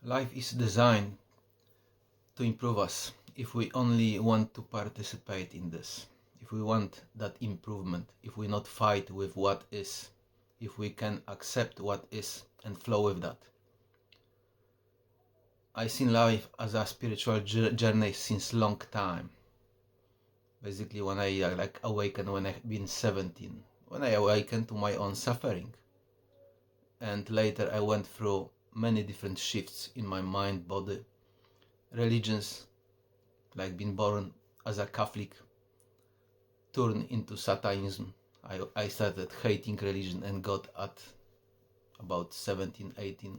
Life is designed to improve us if we only want to participate in this. If we want that improvement, if we not fight with what is, if we can accept what is and flow with that. I see life as a spiritual journey since long time. Basically when I awakened when I've been 17, when I awakened to my own suffering. And later I went through many different shifts in my mind, body, religions, like being born as a Catholic, turned into Satanism. I started hating religion and God at about 17, 18,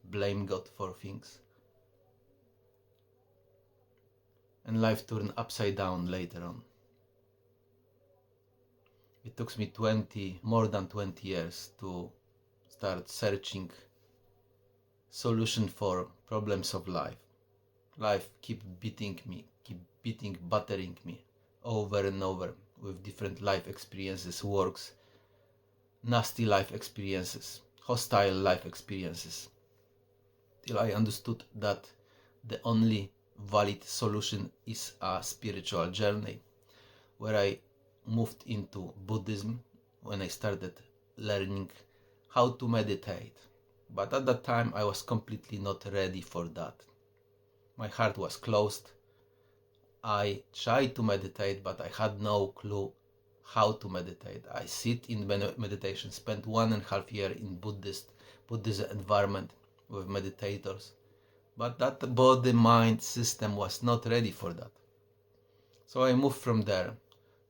blame God for things. And life turned upside down later on. It took me more than 20 years to start searching solution for problems of life. Life keep beating me, battering me over and over with different life experiences, works, nasty life experiences, hostile life experiences, till I understood that the only valid solution is a spiritual journey, where I moved into Buddhism when I started learning how to meditate. But at that time I was completely not ready for that. My heart was closed. I tried to meditate, but I had no clue how to meditate. I sit in meditation, spent 1.5 years in Buddhist environment with meditators, but that body-mind system was not ready for that. So I moved from there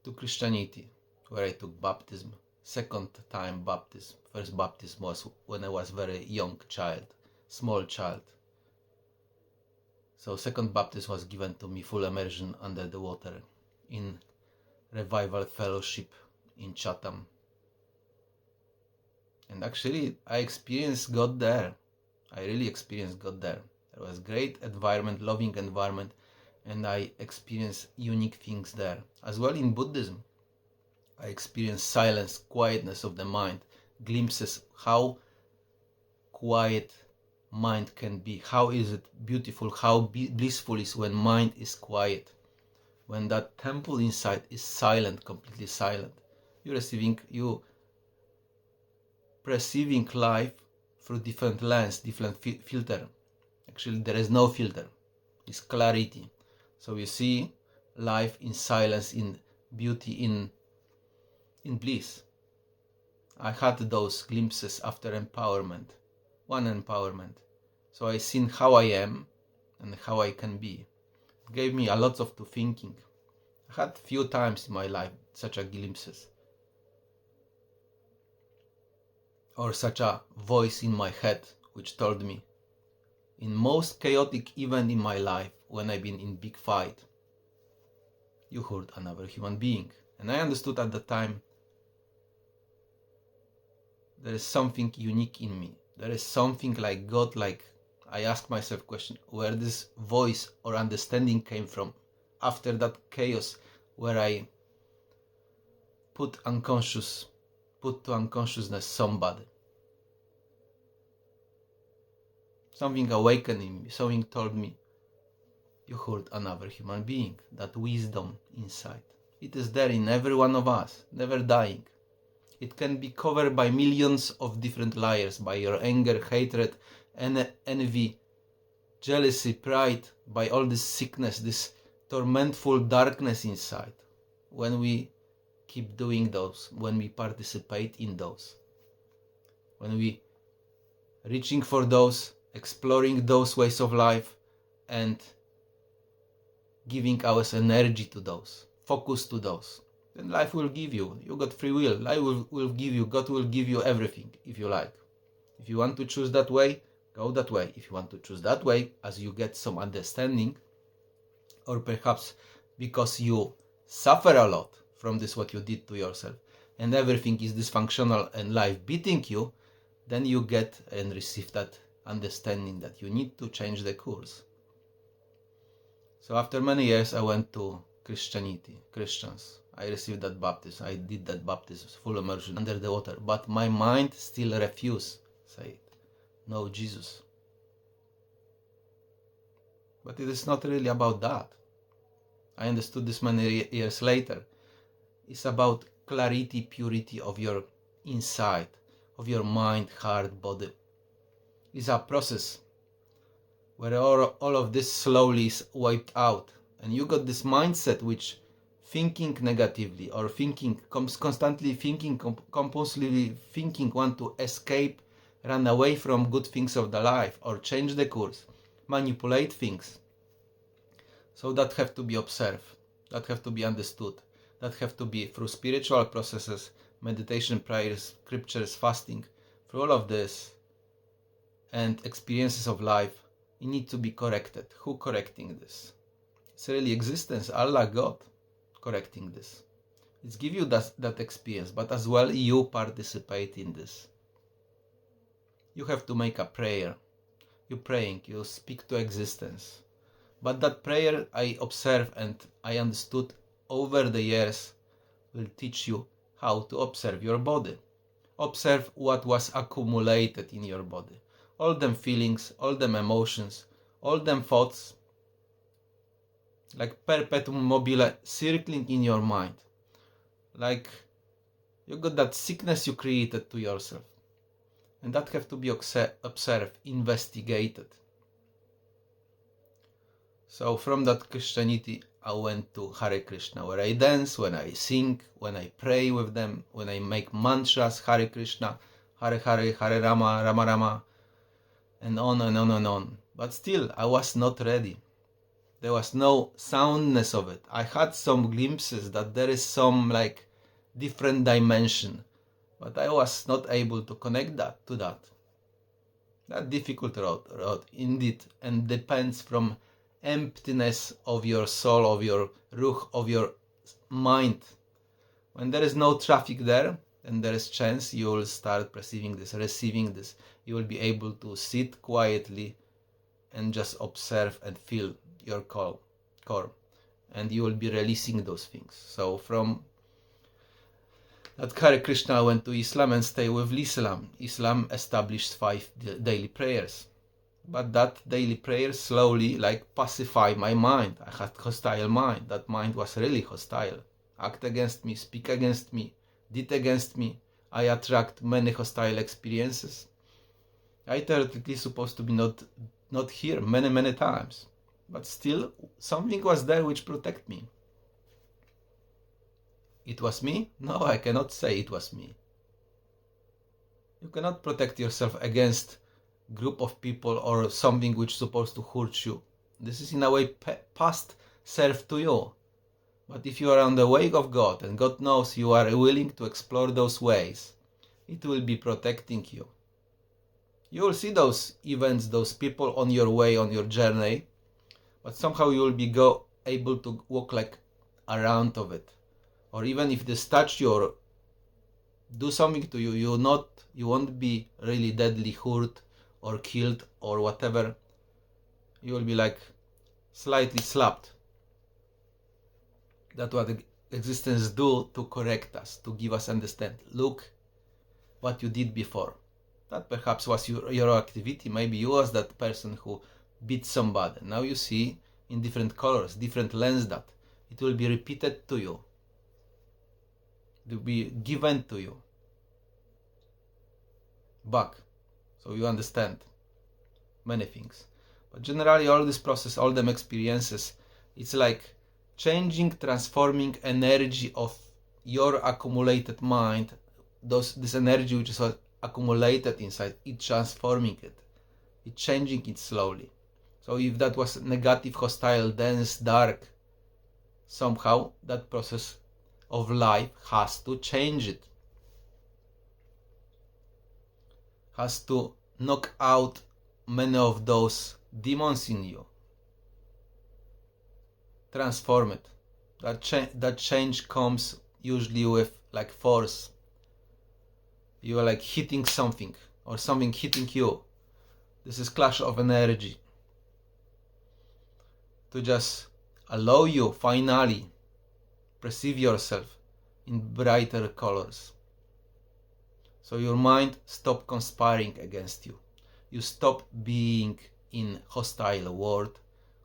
to Christianity, where I took baptism, second time baptism. First baptism was when I was very young child, small child. So second baptism was given to me, full immersion under the water in revival fellowship in Chatham. And actually I experienced God there. I really experienced God there. There was great environment, loving environment, and I experienced unique things there. As well in Buddhism, I experienced silence, quietness of the mind, glimpses how quiet mind can be, how is it beautiful, how blissful is when mind is quiet, when that temple inside is silent, completely silent. You perceiving life through different lens, different filter. Actually there is no filter, it's clarity. So you see life in silence, in beauty, in bliss. I had those glimpses after one empowerment. So I seen how I am and how I can be. It gave me a lot of to thinking. I had few times in my life such a glimpses. Or such a voice in my head which told me, in most chaotic event in my life, when I've been in big fight, you hurt another human being. And I understood at the time, there is something unique in me. There is something like God, like I ask myself question, where this voice or understanding came from after that chaos where I put to unconsciousness somebody. Something awakened in me, something told me, you hurt another human being, that wisdom inside. It is there in every one of us, never dying. It can be covered by millions of different layers, by your anger, hatred, envy, jealousy, pride, by all this sickness, this tormentful darkness inside. When we keep doing those, when we participate in those, when we reaching for those, exploring those ways of life and giving our energy to those, focus to those, then life will give you. You got free will. Life will give you. God will give you everything if you like. If you want to choose that way, go that way. If you want to choose that way, as you get some understanding, or perhaps because you suffer a lot from this, what you did to yourself, and everything is dysfunctional and life beating you, then you get and receive that understanding that you need to change the course. So after many years, I went to Christians. I received that baptism. I did that baptism, full immersion under the water. But my mind still refused. Say, no Jesus. But it is not really about that. I understood this many years later. It's about clarity, purity of your inside, of your mind, heart, body. It's a process where all of this slowly is wiped out, and you got this mindset which thinking negatively or constantly thinking, compulsively thinking, want to escape, run away from good things of the life or change the course, manipulate things. So that have to be observed, that have to be understood, that have to be through spiritual processes, meditation, prayers, scriptures, fasting, through all of this and experiences of life, it need to be corrected. Who correcting this? It's really existence, Allah, God, correcting this. It's give you that experience, but as well you participate in this. You have to make a prayer. You're praying, you speak to existence. But that prayer I observe and I understood over the years will teach you how to observe your body. Observe what was accumulated in your body. All them feelings, all them emotions, all them thoughts, like perpetuum mobile circling in your mind. Like you got that sickness you created to yourself. And that have to be observed, investigated. So from that Christianity, I went to Hare Krishna, where I dance, when I sing, when I pray with them, when I make mantras, Hare Krishna, Hare Hare, Hare Rama, Rama Rama, and on and on and on. But still, I was not ready. There was no soundness of it. I had some glimpses that there is some like different dimension, but I was not able to connect that to that. That difficult road indeed, and depends from emptiness of your soul, of your ruch, of your mind. When there is no traffic there, and there is chance, you will start perceiving this, receiving this. You will be able to sit quietly and just observe and feel your core, and you will be releasing those things. So from that Hare Krishna, I went to Islam and stay with Islam. Islam established 5 daily prayers. But that daily prayer slowly like pacify my mind. I had hostile mind. That mind was really hostile. Act against me, speak against me, did against me. I attract many hostile experiences. I theoretically supposed to be not here many times. But still something was there which protect me. It was me? No, I cannot say it was me. You cannot protect yourself against group of people or something which is supposed to hurt you. This is in a way past self to you. But if you are on the way of God, and God knows you are willing to explore those ways, it will be protecting you. You will see those events, those people on your way, on your journey, but somehow you will be able to walk like around of it. Or even if this touch you or do something to you, you won't be really deadly hurt or killed or whatever. You will be like slightly slapped. That's what existence do to correct us, to give us understand. Look what you did before. That perhaps was your activity. Maybe you was that person who beat somebody. Now you see in different colors, different lens that it will be repeated to you. It will be given to you back. So you understand many things. But generally all this process, all them experiences, it's like changing, transforming energy of your accumulated mind, this energy which is accumulated inside, it transforming it, it changing it slowly. So if that was negative, hostile, dense, dark, somehow that process of life has to change it, has to knock out many of those demons in you, transform it. That change comes usually with like force. You are like hitting something or something hitting you. This is clash of energy to just allow you finally perceive yourself in brighter colors. So your mind stop conspiring against you. You stop being in hostile world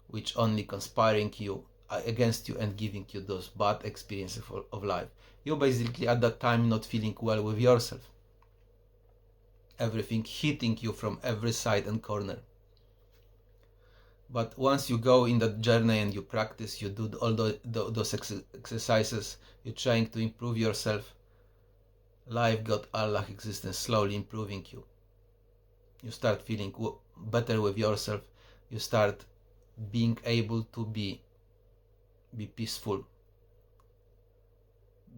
which only conspiring you against you and giving you those bad experiences of life. You're basically at that time not feeling well with yourself. Everything hitting you from every side and corner. But once you go in that journey and you practice, you do all those exercises, you're trying to improve yourself, life, God, Allah, existence slowly improving you. You start feeling better with yourself. You start being able to be peaceful,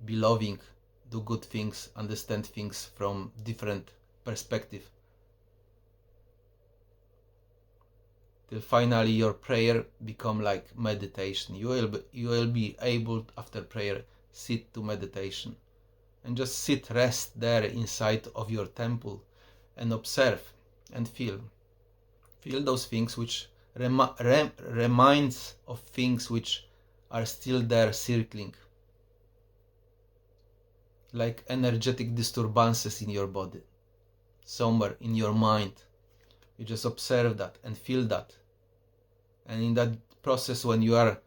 be loving, do good things, understand things from different perspective. Till finally your prayer become like meditation. You will be able after prayer sit to meditation and just sit, rest there inside of your temple and observe and feel those things which reminds of things which are still there circling, like energetic disturbances in your body, somewhere in your mind. You just observe that and feel that. And in that process, when you are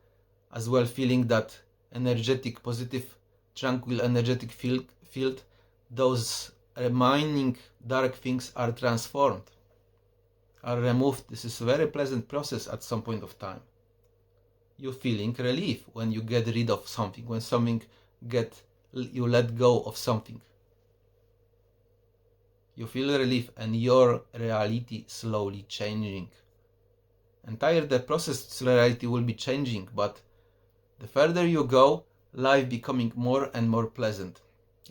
as well feeling that energetic, positive, tranquil, energetic field, those remaining dark things are transformed, are removed. This is a very pleasant process at some point of time. You're feeling relief when you get rid of something, when you let go of something. You feel relief and your reality slowly changing. Entire the process reality will be changing, but the further you go, life becoming more and more pleasant.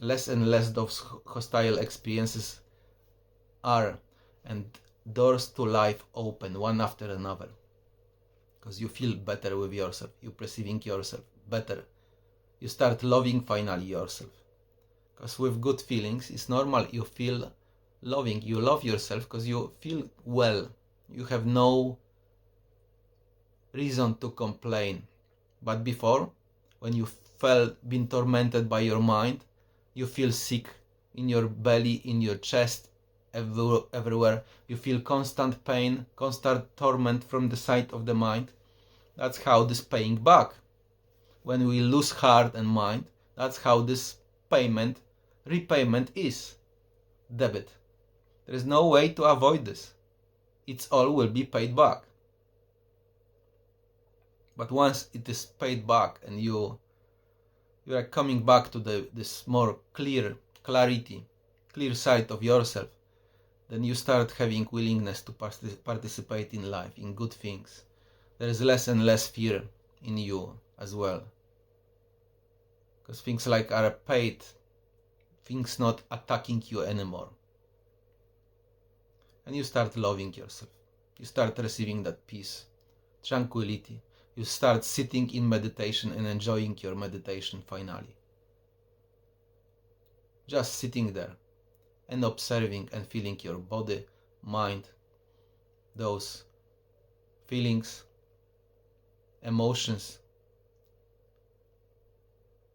Less and less those hostile experiences are, and doors to life open one after another. Because you feel better with yourself, you're perceiving yourself better. You start loving finally yourself. Because with good feelings, it's normal you feel loving, you love yourself because you feel well. You have no reason to complain. But before, when you been tormented by your mind, you feel sick in your belly, in your chest, everywhere. You feel constant pain, constant torment from the side of the mind. That's how this paying back. When we lose heart and mind, that's how this repayment is. Debit. There is no way to avoid this. It's all will be paid back. But once it is paid back and you are coming back to this more clear side of yourself, then you start having willingness to participate in life, in good things. There is less and less fear in you as well. Because things like are paid, things not attacking you anymore. And you start loving yourself. You start receiving that peace, tranquility. You start sitting in meditation and enjoying your meditation finally. Just sitting there and observing and feeling your body, mind, those feelings, emotions,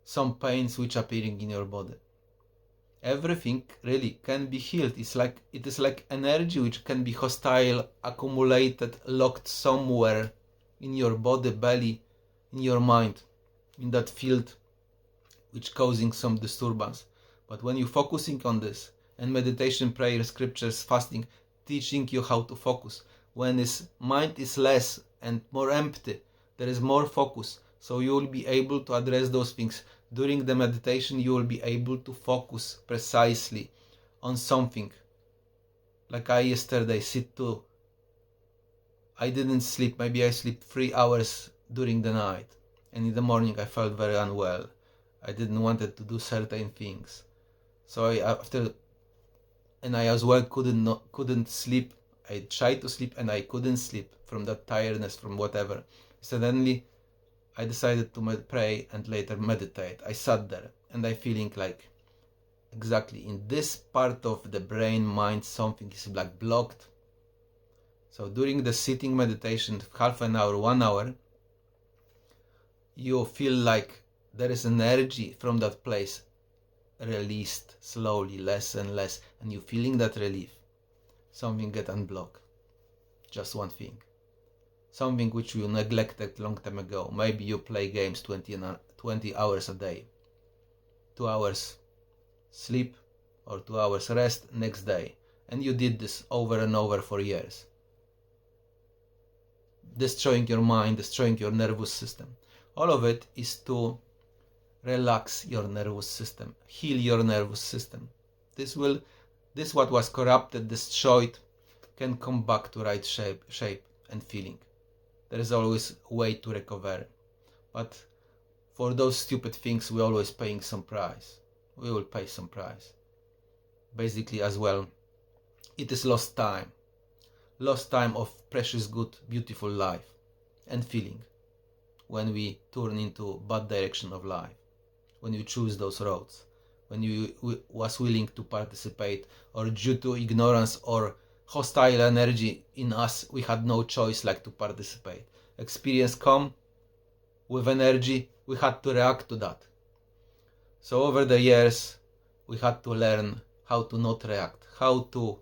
some pains which are appearing in your body. Everything really can be healed. It is like energy which can be hostile, accumulated, locked somewhere in your body, belly, in your mind, in that field which causing some disturbance. But when you're focusing on this, and meditation, prayer, scriptures, fasting, teaching you how to focus, when this mind is less and more empty, there is more focus. So you will be able to address those things. During the meditation, you will be able to focus precisely on something. Like I yesterday I didn't sleep. Maybe I slept 3 hours during the night. And in the morning I felt very unwell. I didn't want to do certain things. So I as well couldn't sleep. I tried to sleep and I couldn't sleep from that tiredness, from whatever. Suddenly I decided to pray and later meditate. I sat there and I feeling like exactly in this part of the brain, mind, something is like blocked. So during the sitting meditation, half an hour, 1 hour, you feel like there is energy from that place released slowly, less and less, and you feeling that relief. Something get unblocked. Just one thing. something which you neglected long time ago. Maybe you play games 20 hours a day, 2 hours sleep or 2 hours rest next day, and you did this over and over for years, destroying your mind, destroying your nervous system. All of it is to relax your nervous system, heal your nervous system. This what was corrupted, destroyed, can come back to right shape and feeling. There is always a way to recover, but for those stupid things we're always paying some price. We will pay some price. Basically as well, it is lost time of precious, good, beautiful life and feeling when we turn into bad direction of life, when you choose those roads, when you was willing to participate, or due to ignorance or hostile energy in us, we had no choice like to participate. Experience come with energy, we had to react to that. So over the years, we had to learn how to not react, how to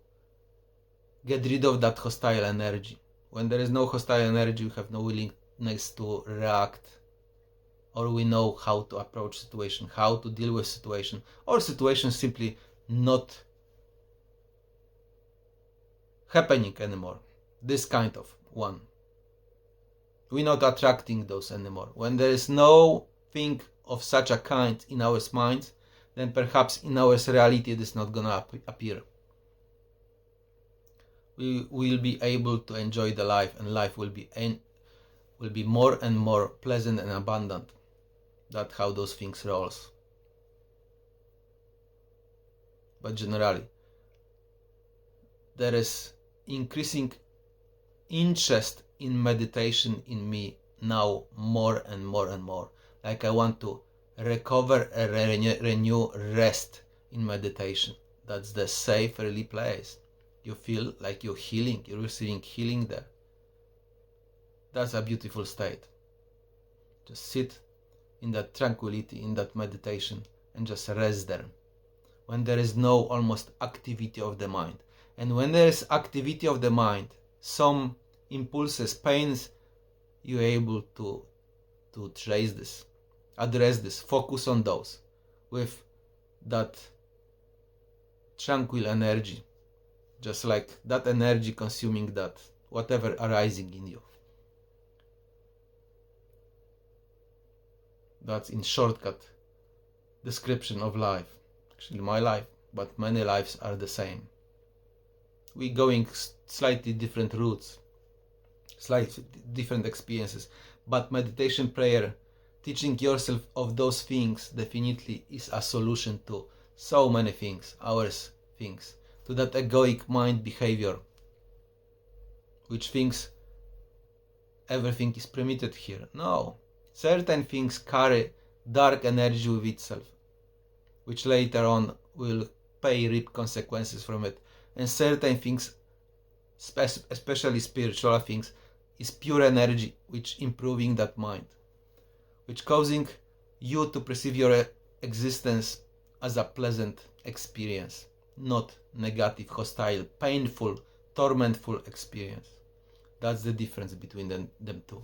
get rid of that hostile energy. When there is no hostile energy, we have no willingness to react, or we know how to approach situation, how to deal with situation, or situation simply not happening anymore. This kind of one. We're not attracting those anymore. When there is no thing of such a kind in our minds, then perhaps in our reality it is not gonna appear. We will be able to enjoy the life, and life will be more and more pleasant and abundant. That's how those things rolls. But generally, there is increasing interest in meditation in me now, more and more and more. Like I want to recover and renew rest in meditation. That's the safe, really place. You feel like you're healing, you're receiving healing there. That's a beautiful state. Just sit in that tranquility, in that meditation, and just rest there. When there is no almost activity of the mind. And when there is activity of the mind, some impulses, pains, you're able to trace this, address this, focus on those with that tranquil energy. Just like that energy consuming that, whatever arising in you. That's in shortcut description of life. Actually my life, but many lives are the same. We're going slightly different routes, slightly different experiences, but meditation, prayer, teaching yourself of those things definitely is a solution to so many things, things, to that egoic mind behavior, which thinks everything is permitted here. No, certain things carry dark energy with itself, which later on will reap consequences from it. And certain things, especially spiritual things, is pure energy, which improving that mind, which causing you to perceive your existence as a pleasant experience, not negative, hostile, painful, tormentful experience. That's the difference between them two.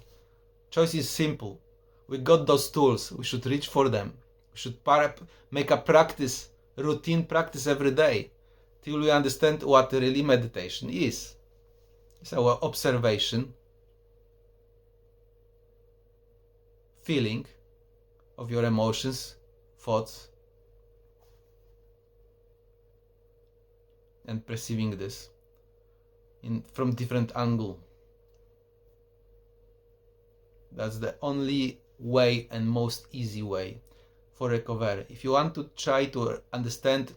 Choice is simple. We got those tools. We should reach for them. We should make a practice, routine practice every day, till we understand what really meditation is. It's our observation, feeling of your emotions, thoughts, and perceiving this from different angle. That's the only way and most easy way for recovery. If you want to try to understand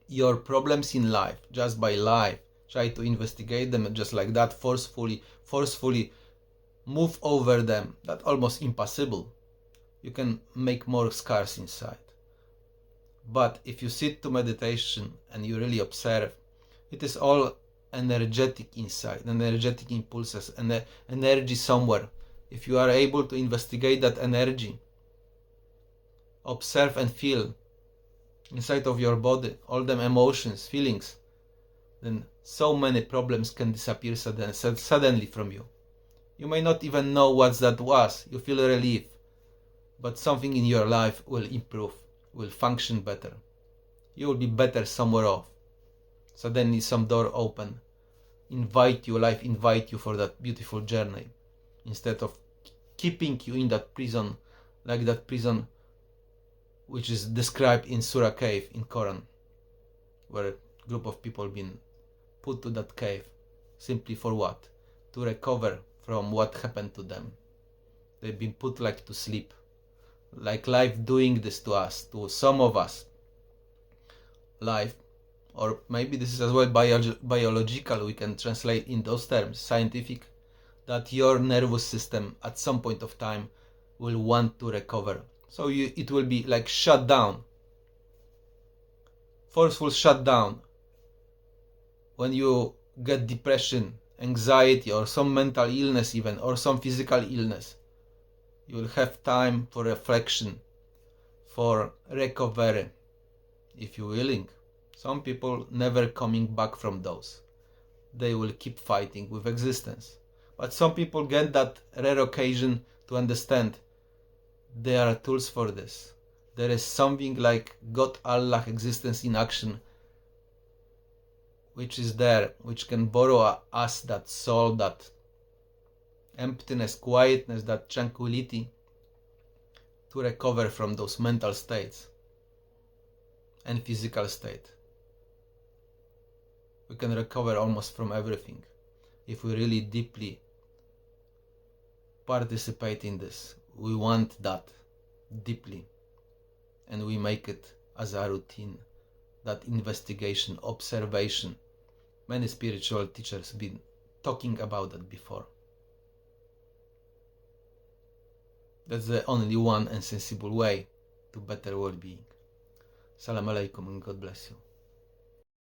your problems in life just by life, try to investigate them just like that, forcefully move over them, that's almost impossible. You can make more scars inside. But if you sit to meditation and you really observe, it is all energetic inside, energetic impulses, and energy somewhere. If you are able to investigate that energy, observe and feel inside of your body, all them emotions, feelings, then so many problems can disappear suddenly from you. You may not even know what that was. You feel relief, but something in your life will improve, will function better. You will be better somewhere off. Suddenly some door open, life invite you for that beautiful journey, instead of keeping you in that prison, like that prison which is described in Surah cave in Quran, where a group of people been put to that cave simply for what? To recover from what happened to them. They've been put like to sleep, like life doing this to us, to some of us. Life, or maybe this is as well biological, we can translate in those terms, scientific, that your nervous system at some point of time will want to recover. So it will be like shut down, forceful shutdown. When you get depression, anxiety, or some mental illness even, or some physical illness, you will have time for reflection, for recovery, if you're willing. Some people never coming back from those. They will keep fighting with existence. But some people get that rare occasion to understand there are tools for this. There is something like God, Allah, existence in action, which is there, which can borrow us that soul, that emptiness, quietness, that tranquility, to recover from those mental states and physical state. We can recover almost from everything if we really deeply participate in this. We want that deeply, and we make it as a routine, that investigation, observation. Many spiritual teachers have been talking about that before. That's the only one and sensible way to better well-being. Salam alaikum and God bless you.